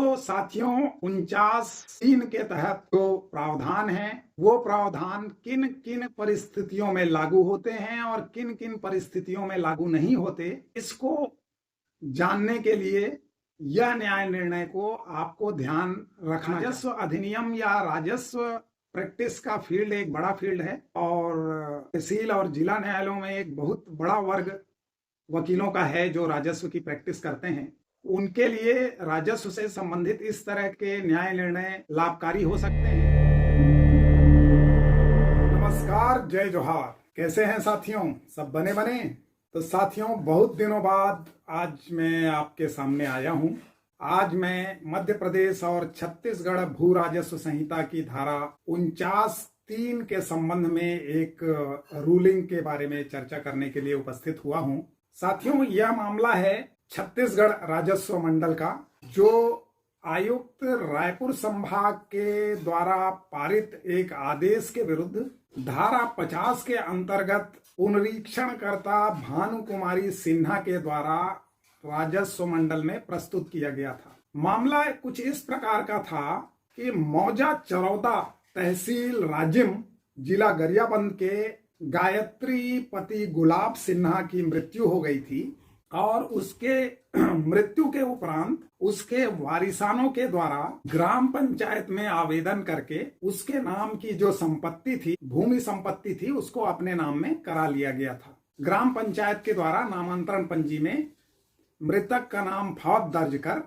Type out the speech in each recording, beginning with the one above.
तो साथियों 49(3) के तहत जो प्रावधान है वो प्रावधान किन किन परिस्थितियों में लागू होते हैं और किन किन परिस्थितियों में लागू नहीं होते, इसको जानने के लिए यह न्याय निर्णय को आपको ध्यान रखना। राजस्व अधिनियम या राजस्व प्रैक्टिस का फील्ड एक बड़ा फील्ड है और तहसील और जिला न्यायालयों में एक बहुत बड़ा वर्ग वकीलों का है जो राजस्व की प्रैक्टिस करते हैं। उनके लिए राजस्व से संबंधित इस तरह के न्याय निर्णय लाभकारी हो सकते हैं। नमस्कार, जय जोहार। कैसे हैं साथियों, सब बने बने? तो साथियों, बहुत दिनों बाद आज मैं आपके सामने आया हूं। आज मैं मध्य प्रदेश और छत्तीसगढ़ भू राजस्व संहिता की धारा 49(3) के संबंध में एक रूलिंग के बारे में चर्चा करने के लिए उपस्थित हुआ हूं। साथियों, यह मामला है छत्तीसगढ़ राजस्व मंडल का, जो आयुक्त रायपुर संभाग के द्वारा पारित एक आदेश के विरुद्ध धारा 50 के अंतर्गत पुनरीक्षणकर्ता भानु कुमारी सिन्हा के द्वारा राजस्व मंडल में प्रस्तुत किया गया था। मामला कुछ इस प्रकार का था कि मौजा चरौदा तहसील राजिम जिला गरियाबंद के गायत्री पति गुलाब सिन्हा की मृत्यु हो गई थी और उसके मृत्यु के उपरांत उसके वारिसानों के द्वारा ग्राम पंचायत में आवेदन करके उसके नाम की जो संपत्ति थी, भूमि संपत्ति थी, उसको अपने नाम में करा लिया गया था। ग्राम पंचायत के द्वारा नामांतरण पंजी में मृतक का नाम फौज दर्ज कर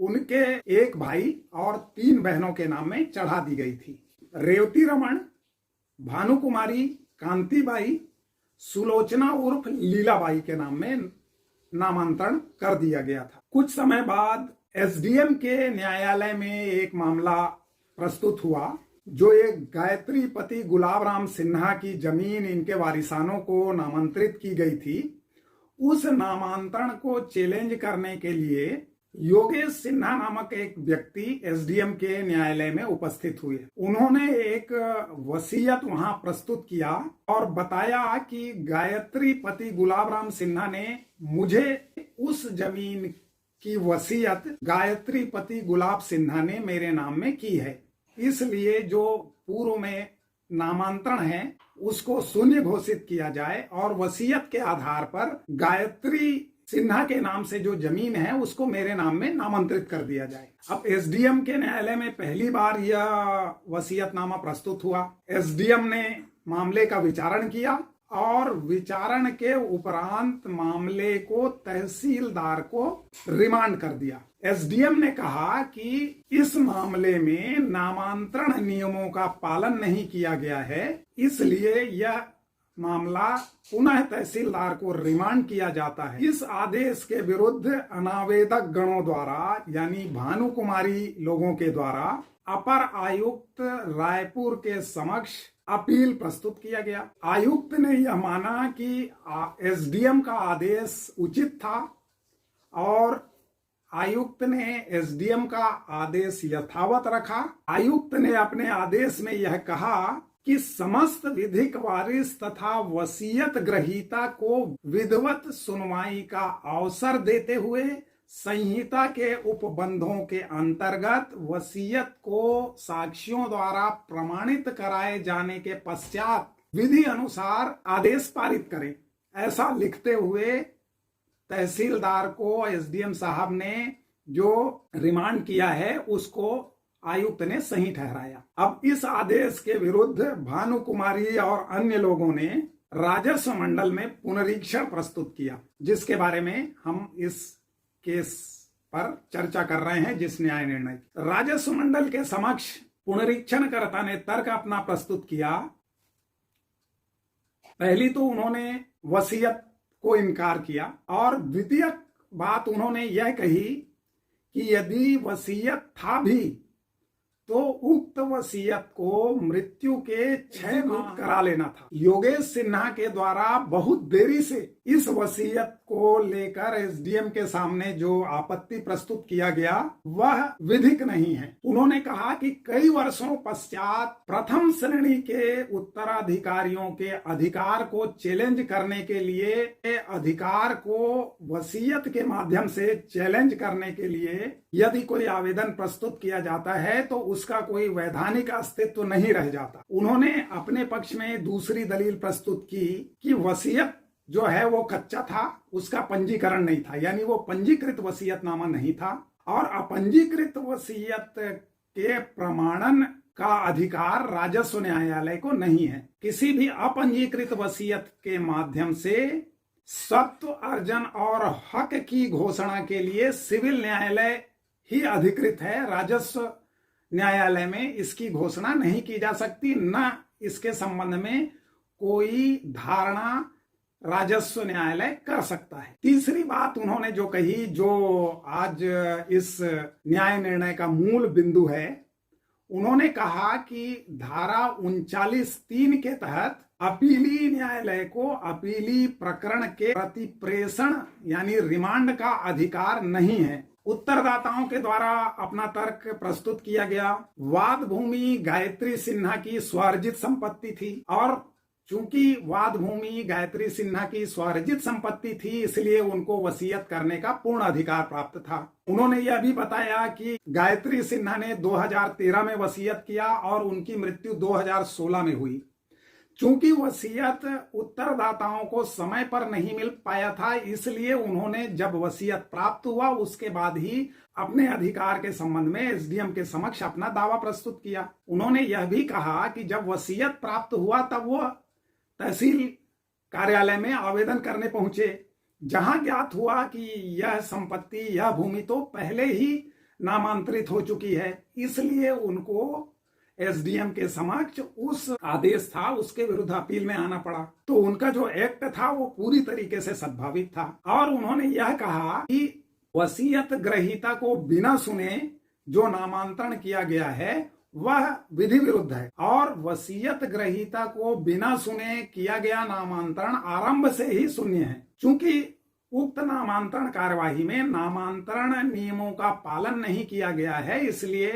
उनके एक भाई और 3 बहनों के नाम में चढ़ा दी गई थी। रेवती रमन, भानु कुमारी, कांतिबाई, सुलोचना उर्फ लीलाबाई के नाम में नामांतरण कर दिया गया था। कुछ समय बाद एसडीएम के न्यायालय में एक मामला प्रस्तुत हुआ, जो एक गायत्री पति गुलाब राम सिन्हा की जमीन इनके वारिसानों को नामांतरित की गई थी। उस नामांतरण को चैलेंज करने के लिए योगेश सिन्हा नामक एक व्यक्ति एसडीएम के न्यायालय में उपस्थित हुए। उन्होंने एक वसीयत वहां प्रस्तुत किया और बताया कि गायत्री पति गुलाब राम सिन्हा ने मुझे उस जमीन की वसीयत गायत्री पति गुलाब सिन्हा ने मेरे नाम में की है, इसलिए जो पूर्व में नामांतरण है उसको शून्य घोषित किया जाए और वसीयत के आधार पर गायत्री सिन्हा के नाम से जो जमीन है उसको मेरे नाम में नामांतरित कर दिया जाए। अब एसडीएम के न्यायालय में पहली बार यह वसीयतनामा प्रस्तुत हुआ। एसडीएम ने मामले का विचारण किया और विचारण के उपरांत मामले को तहसीलदार को रिमांड कर दिया। एसडीएम ने कहा कि इस मामले में नामांतरण नियमों का पालन नहीं किया गया है, इसलिए यह मामला पुनः तहसीलदार को रिमांड किया जाता है। इस आदेश के विरुद्ध अनावेदक गणों द्वारा यानी भानु कुमारी लोगों के द्वारा अपर आयुक्त रायपुर के समक्ष अपील प्रस्तुत किया गया। आयुक्त ने यह माना कि एसडीएम का आदेश उचित था और आयुक्त ने एसडीएम का आदेश यथावत रखा। आयुक्त ने अपने आदेश में यह कहा कि समस्त विधिक वारिस तथा वसीयत ग्रहीता को विधिवत सुनवाई का अवसर देते हुए संहिता के उपबंधों के अंतर्गत वसीयत को साक्ष्यों द्वारा प्रमाणित कराए जाने के पश्चात विधि अनुसार आदेश पारित करें, ऐसा लिखते हुए तहसीलदार को एसडीएम साहब ने जो रिमांड किया है उसको आयुक्त ने सही ठहराया। अब इस आदेश के विरुद्ध भानु कुमारी और अन्य लोगों ने राजस्व मंडल में पुनरीक्षण प्रस्तुत किया, जिसके बारे में हम इस केस पर चर्चा कर रहे हैं। जिस न्याय निर्णय राजस्व मंडल के समक्ष पुनरीक्षणकर्ता ने तर्क अपना प्रस्तुत किया। पहली तो उन्होंने वसीयत को इनकार किया और द्वितीय बात उन्होंने यह कही कि यदि वसीयत था भी तो उक्त वसीयत को मृत्यु के 6 माह करा लेना था। योगेश सिन्हा के द्वारा बहुत देरी से इस वसीयत को लेकर एसडीएम के सामने जो आपत्ति प्रस्तुत किया गया वह विधिक नहीं है। उन्होंने कहा कि कई वर्षों पश्चात प्रथम श्रेणी के उत्तराधिकारियों के अधिकार को चैलेंज करने के लिए, अधिकार को वसीयत के माध्यम से चैलेंज करने के लिए यदि कोई आवेदन प्रस्तुत किया जाता है तो उसका कोई वैधानिक अस्तित्व नहीं रह जाता। उन्होंने अपने पक्ष में दूसरी दलील प्रस्तुत की कि वसीयत जो है वो कच्चा था, उसका पंजीकरण नहीं था, यानी वो पंजीकृत वसीयतनामा नहीं था और अपंजीकृत वसीयत के प्रमाणन का अधिकार राजस्व न्यायालय को नहीं है। किसी भी अपंजीकृत वसीयत के माध्यम से स्वत्व अर्जन और हक की घोषणा के लिए सिविल न्यायालय ही अधिकृत है। राजस्व न्यायालय में इसकी घोषणा नहीं की जा सकती, न इसके संबंध में कोई धारणा राजस्व न्यायालय कर सकता है। तीसरी बात उन्होंने जो कही, जो आज इस न्याय निर्णय का मूल बिंदु है, उन्होंने कहा कि धारा 39(3) के तहत अपीली न्यायालय को अपीली प्रकरण के प्रतिप्रेषण यानी रिमांड का अधिकार नहीं है। उत्तरदाताओं के द्वारा अपना तर्क प्रस्तुत किया गया। वाद भूमि गायत्री सिन्हा की स्वार्जित संपत्ति थी और चूंकि वाद भूमि गायत्री सिन्हा की स्वार्जित संपत्ति थी इसलिए उनको वसीयत करने का पूर्ण अधिकार प्राप्त था। उन्होंने यह भी बताया कि गायत्री सिन्हा ने 2013 में वसीयत किया और उनकी मृत्यु 2016 में हुई। चूंकि वसीयत उत्तरदाताओं को समय पर नहीं मिल पाया था इसलिए उन्होंने जब वसीयत प्राप्त हुआ उसके बाद ही अपने अधिकार के संबंध में एसडीएम के समक्ष अपना दावा प्रस्तुत किया। उन्होंने यह भी कहा कि जब वसीयत प्राप्त हुआ तब वह तहसील कार्यालय में आवेदन करने पहुंचे, जहां ज्ञात हुआ कि यह संपत्ति, यह भूमि तो पहले ही नामांतरित हो चुकी है, इसलिए उनको एसडीएम के समक्ष उस आदेश था उसके विरुद्ध अपील में आना पड़ा। तो उनका जो एक्ट था वो पूरी तरीके से सद्भावित था और उन्होंने यह कहा कि वसीयत ग्रहीता को बिना सुने जो नामांतरण किया गया है वह विधि विरुद्ध है और वसीयत ग्रहीता को बिना सुने किया गया नामांतरण आरंभ से ही शून्य है। चूंकि उक्त नामांतरण कार्यवाही में नामांतरण नियमों का पालन नहीं किया गया है इसलिए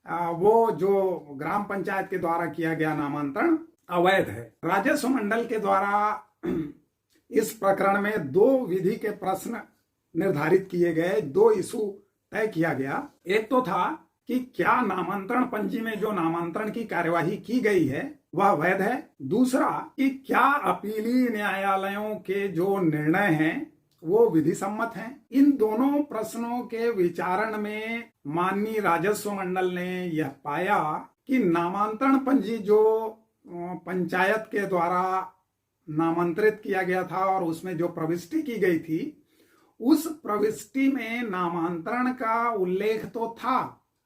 वो जो ग्राम पंचायत के द्वारा किया गया नामांतरण अवैध है। राजस्व मंडल के द्वारा इस प्रकरण में 2 विधि के प्रश्न निर्धारित किए गए, 2 इशू तय किया गया। एक तो था कि क्या नामांतरण पंजी में जो नामांतरण की कार्यवाही की गई है वह वैध है। दूसरा कि क्या अपीली न्यायालयों के जो निर्णय हैं वो विधि सम्मत हैं। इन दोनों प्रश्नों के विचारण में माननीय राजस्व मंडल ने यह पाया कि नामांतरण पंजी जो पंचायत के द्वारा नामांतरित किया गया था और उसमें जो प्रविष्टि की गई थी उस प्रविष्टि में नामांतरण का उल्लेख तो था,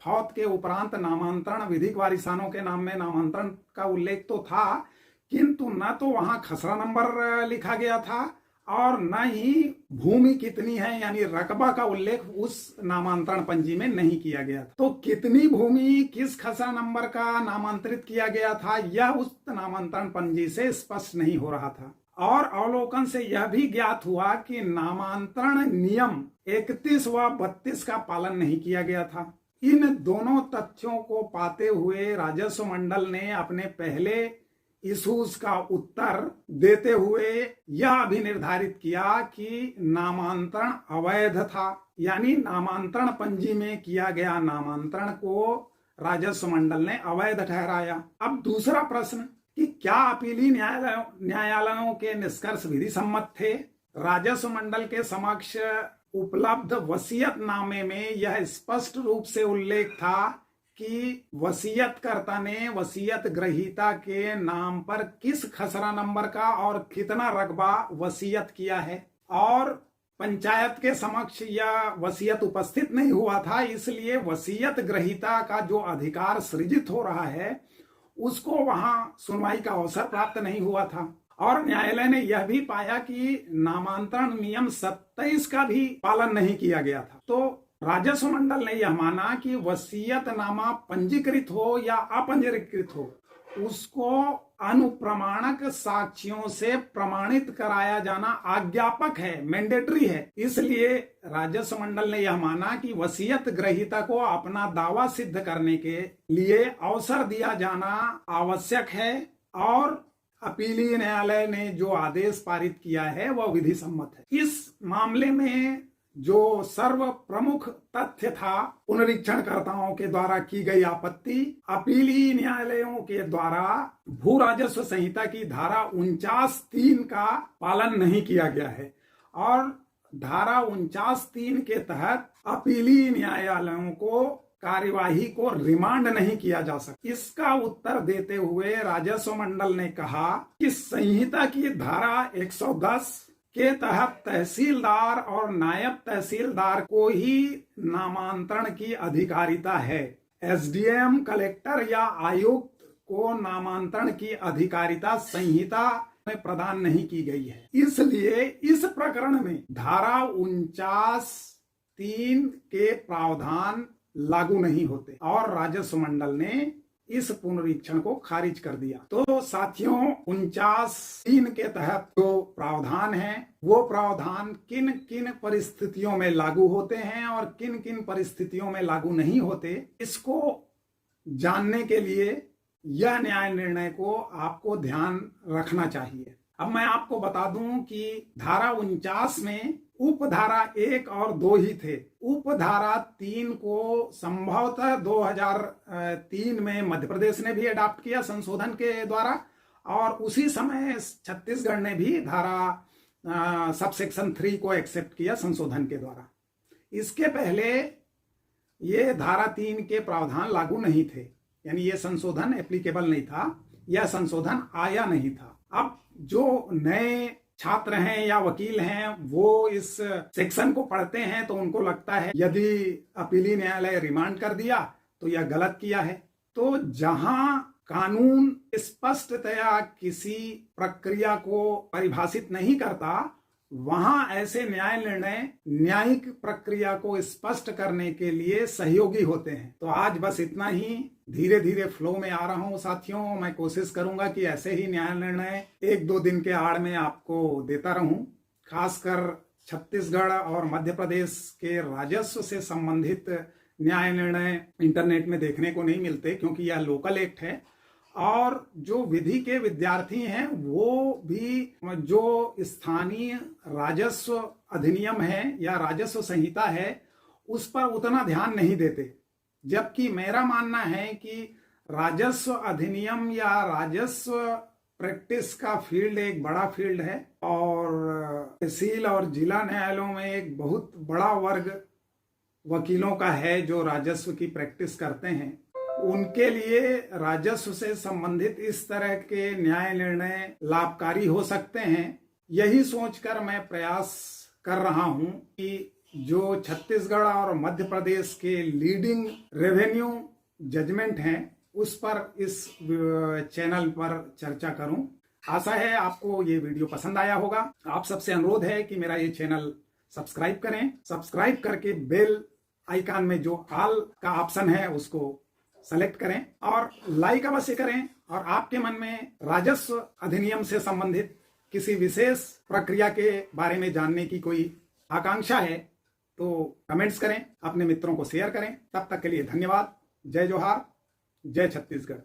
फौत के उपरांत नामांतरण विधिक वारिसानों के नाम में नामांतरण का उल्लेख तो था, किंतु न तो वहां खसरा नंबर लिखा गया था और न ही भूमि कितनी है यानी रकबा का उल्लेख उस नामांतरण पंजी में नहीं किया गया था। तो कितनी भूमि किस खसरा नंबर का नामांतरित किया गया था यह उस नामांतरण पंजी से स्पष्ट नहीं हो रहा था। और अवलोकन से यह भी ज्ञात हुआ कि नामांतरण नियम 31 व 32 का पालन नहीं किया गया था। इन दोनों तथ्यों को पाते हुए राजस्व मंडल ने अपने पहले इशूज का उत्तर देते हुए यह भी निर्धारित किया कि नामांतरण अवैध था, यानी नामांतरण पंजी में किया गया नामांतरण को राजस्व मंडल ने अवैध ठहराया। अब दूसरा प्रश्न कि क्या अपीली न्यायालयों के निष्कर्ष विधि सम्मत थे। राजस्व मंडल के समक्ष उपलब्ध वसीयतनामे में यह स्पष्ट रूप से उल्लेख था कि वसीयतकर्ता ने वसीयत ग्रहीता के नाम पर किस खसरा नंबर का और कितना रकबा वसीयत किया है और पंचायत के समक्ष यह वसीयत उपस्थित नहीं हुआ था, इसलिए वसीयत ग्रहीता का जो अधिकार सृजित हो रहा है उसको वहां सुनवाई का अवसर प्राप्त नहीं हुआ था। और न्यायालय ने यह भी पाया कि नामांतरण नियम 27 का भी पालन नहीं किया गया था। तो राजस्व मंडल ने यह माना कि वसीयतनामा पंजीकृत हो या अपंजीकृत हो उसको अनुप्रमाणक साक्ष्यों से प्रमाणित कराया जाना आज्ञापक है, मैंडेटरी है। इसलिए राजस्व मंडल ने यह माना कि वसीयत ग्रहीता को अपना दावा सिद्ध करने के लिए अवसर दिया जाना आवश्यक है और अपीलीय न्यायालय ने जो आदेश पारित किया है वह विधि सम्मत है। इस मामले में जो सर्व प्रमुख तथ्य था, पुनरीक्षणकर्ताओं के द्वारा की गई आपत्ति, अपीलीय न्यायालयों के द्वारा भू राजस्व संहिता की धारा 49(3) का पालन नहीं किया गया है और धारा 49(3) के तहत अपीलीय न्यायालयों को कार्यवाही को रिमांड नहीं किया जा सकता। इसका उत्तर देते हुए राजस्व मंडल ने कहा कि संहिता की धारा 110 के तहत तहसीलदार और नायब तहसीलदार को ही नामांतरण की अधिकारिता है। एसडीएम, कलेक्टर या आयुक्त को नामांतरण की अधिकारिता संहिता में प्रदान नहीं की गई है। इसलिए इस प्रकरण में धारा 49(3) के प्रावधान लागू नहीं होते और राजस्व मंडल ने इस पुनरीक्षण को खारिज कर दिया। तो साथियों, 49(3) के तहत जो प्रावधान है वो प्रावधान किन किन परिस्थितियों में लागू होते हैं और किन किन परिस्थितियों में लागू नहीं होते, इसको जानने के लिए यह न्याय निर्णय को आपको ध्यान रखना चाहिए। अब मैं आपको बता दूं कि धारा 49 में उपधारा 1 और 2 ही थे। उपधारा 3 को संभवतः 2003 में मध्य प्रदेश ने भी अडॉप्ट किया संशोधन के द्वारा और उसी समय छत्तीसगढ़ ने भी धारा सबसेक्शन 3 को एक्सेप्ट किया संशोधन के द्वारा। इसके पहले ये धारा 3 के प्रावधान लागू नहीं थे, यानी ये संशोधन एप्लीकेबल नहीं था, यह संशोधन आया नहीं था। अब जो नए छात्र हैं या वकील हैं वो इस सेक्शन को पढ़ते हैं तो उनको लगता है यदि अपीलीय न्यायालय रिमांड कर दिया तो यह गलत किया है। तो जहां कानून स्पष्टतया किसी प्रक्रिया को परिभाषित नहीं करता, वहां ऐसे न्याय निर्णय न्यायिक प्रक्रिया को स्पष्ट करने के लिए सहयोगी होते हैं। तो आज बस इतना ही, धीरे धीरे फ्लो में आ रहा हूं साथियों। मैं कोशिश करूंगा कि ऐसे ही न्याय निर्णय 1-2 दिन के आड़ में आपको देता रहूं। खासकर छत्तीसगढ़ और मध्य प्रदेश के राजस्व से संबंधित न्याय निर्णय इंटरनेट में देखने को नहीं मिलते क्योंकि यह लोकल एक्ट है और जो विधि के विद्यार्थी हैं वो भी जो स्थानीय राजस्व अधिनियम है या राजस्व संहिता है उस पर उतना ध्यान नहीं देते। जबकि मेरा मानना है कि राजस्व अधिनियम या राजस्व प्रैक्टिस का फील्ड एक बड़ा फील्ड है और तहसील और जिला न्यायालयों में एक बहुत बड़ा वर्ग वकीलों का है जो राजस्व की प्रैक्टिस करते हैं। उनके लिए राजस्व से संबंधित इस तरह के न्याय निर्णय लाभकारी हो सकते हैं। यही सोचकर मैं प्रयास कर रहा हूं कि जो छत्तीसगढ़ और मध्य प्रदेश के लीडिंग रेवेन्यू जजमेंट हैं उस पर इस चैनल पर चर्चा करूं। आशा है आपको ये वीडियो पसंद आया होगा। आप सबसे अनुरोध है कि मेरा ये चैनल सब्सक्राइब करें। सब्सक्राइब करके बेल आइकन में जो ऑल का ऑप्शन है उसको सेलेक्ट करें और लाइक अवश्य करें। और आपके मन में राजस्व अधिनियम से संबंधित किसी विशेष प्रक्रिया के बारे में जानने की कोई आकांक्षा है तो कमेंट्स करें, अपने मित्रों को शेयर करें। तब तक के लिए धन्यवाद। जय जोहार, जय छत्तीसगढ़।